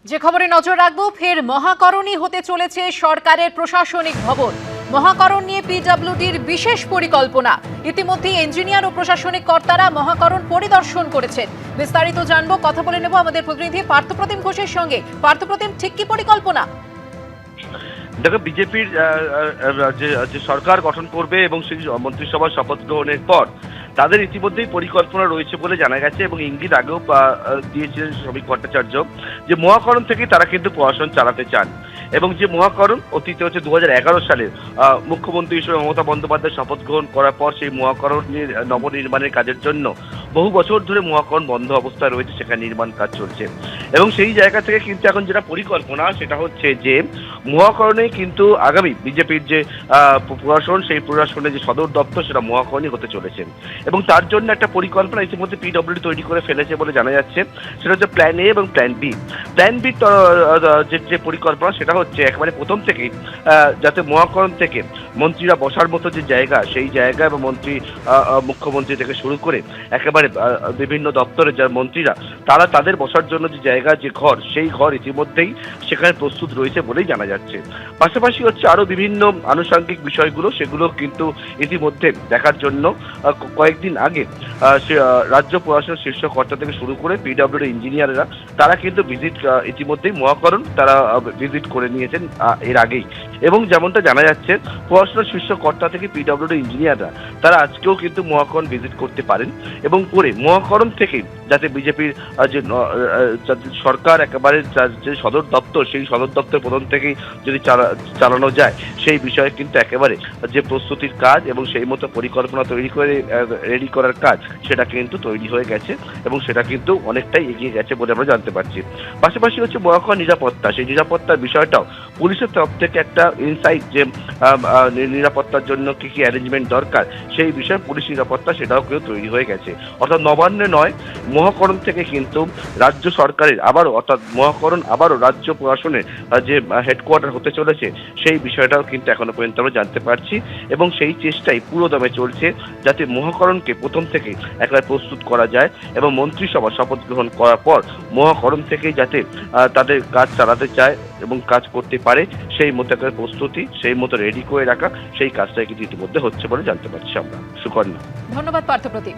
যে খবরে নজর রাখবো, ফের মহাকরণী হতে চলেছে সরকারের প্রশাসনিক ভবন। মহাকরণ নিয়ে পিডব্লিউডির বিশেষ পরিকল্পনা। ইতিমধ্যে ইঞ্জিনিয়ার ও প্রশাসনিক কর্তারা মহাকরণ পরিদর্শন করেছেন। বিস্তারিত জানবো, কথা বলে নেব আমাদের প্রতিনিধি পার্থপ্রতিম ঘোষের সঙ্গে। পার্থপ্রতিম, ঠিক কি পরিকল্পনা? দেখো, বিজেপির যে সরকার গঠন করবে এবং সেই মন্ত্রিসভার শপথ গ্রহণের পর তাদের ইতিমধ্যেই পরিকল্পনা রয়েছে বলে জানা গেছে এবং ইঙ্গিত আগেও দিয়েছিলেন শ্রমিক ভট্টাচার্য যে মহাকরণ থেকে তারা কিন্তু প্রশাসন চালাতে চান। এবং যে মহাকরণ অতীতে হচ্ছে 2011 সালে মুখ্যমন্ত্রী হিসেবে মমতা বন্দ্যোপাধ্যায় শপথ গ্রহণ করার পর সেই মহাকরণের নবনির্মাণের কাজের জন্য বহু বছর ধরে মহাকরণ বন্ধ অবস্থায় রয়েছে, সেখানে নির্মাণ কাজ চলছে। এবং সেই জায়গা থেকে কিন্তু এখন যেটা পরিকল্পনা সেটা হচ্ছে যে মহাকরণে কিন্তু আগামী বিজেপির যে প্রশাসন, সেই প্রশাসনের যে সদর দপ্তর সেটা মহাকরণই হতে চলেছে। এবং তার জন্য একটা পরিকল্পনা ইতিমধ্যে পিডব্লিউডি তৈরি করে ফেলেছে বলে জানা যাচ্ছে। সেটা হচ্ছে প্ল্যান এ এবং প্ল্যান বি। প্ল্যান বি যে পরিকল্পনা সেটা হচ্ছে একেবারে প্রথম থেকেই যাতে মহাকরণ থেকে মন্ত্রীরা বসার মতো যে জায়গা, সেই জায়গা এবং মুখ্যমন্ত্রী থেকে শুরু করে একেবারে বিভিন্ন দপ্তরের যারা মন্ত্রীরা তারা তাদের বসার জন্য যে জায়গা, যে ঘর, সেই ঘর ইতিমধ্যেই সেখানে প্রস্তুত রয়েছে বলেই জানা যাচ্ছে। পাশাপাশি হচ্ছে আরো বিভিন্ন আনুষঙ্গিক বিষয়গুলো, সেগুলো কিন্তু ইতিমধ্যে দেখার জন্য কয়েকদিন আগে রাজ্য প্রশাসনের শীর্ষ কর্তা থেকে শুরু করে পিডব্লিউডি ইঞ্জিনিয়াররা তারা কিন্তু ভিজিট ইতিমধ্যেই মহাকরণ তারা ভিজিট করে নিয়েছেন এর আগেই। এবং যেমনটা জানা যাচ্ছে প্রশাসনের শীর্ষ কর্তা থেকে পিডব্লিউডি ইঞ্জিনিয়াররা তারা আজকেও কিন্তু মহাকরণ ভিজিট করতে পারেন এবং করে মহাকরণ থেকে যাতে বিজেপির যে সরকার একেবারে যে সদর দপ্তর, সেই সদর দপ্তর প্রথম থেকেই যদি চালানো যায় সেই বিষয়ে কিন্তু একেবারে যে প্রস্তুতির কাজ এবং সেই মতো পরিকল্পনা তৈরি করে রেডি করার কাজ সেটা কিন্তু তৈরি হয়ে গেছে এবং সেটা কিন্তু অনেকটাই এগিয়ে গেছে বলে আমরা জানতে পারছি। পাশাপাশি হচ্ছে মহাকরণ নিরাপত্তা, সেই নিরাপত্তার বিষয়টাও পুলিশের তরফ থেকে একটা ইনসাইট যে নিরাপত্তার জন্য কি কি অ্যারেঞ্জমেন্ট দরকার সেই বিষয়ে পুলিশ নিরাপত্তা সেটাও কিন্তু তৈরি হয়ে গেছে। অর্থাৎ নবান্নে নয়, মহাকরণ থেকে কিন্তু রাজ্য সরকারের আবারও, অর্থাৎ মহাকরণ আবারও রাজ্য প্রশাসনের যে হেডকোয়ার্টার হতে চলেছে সেই বিষয়টাও কিন্তু এখনো পর্যন্ত আমরা জানতে পারছি। এবং সেই চেষ্টাই পুরো দমে চলছে যাতে মহাকরণকে প্রথম থেকেই একেবারে প্রস্তুত করা যায় এবং মন্ত্রিসভা শপথ গ্রহণ করার পর মহাকরণ থেকেই যাতে তাদের কাজ চালাতে চায় এবং কাজ করতে পারে সেই মতো একটা প্রস্তুতি, সেই মতো রেডি করে রাখা, সেই কাজটাই কিন্তু ইতিমধ্যে হচ্ছে বলে জানতে পারছি আমরা। সুকন্যা, ধন্যবাদ পার্থপ্রতিম।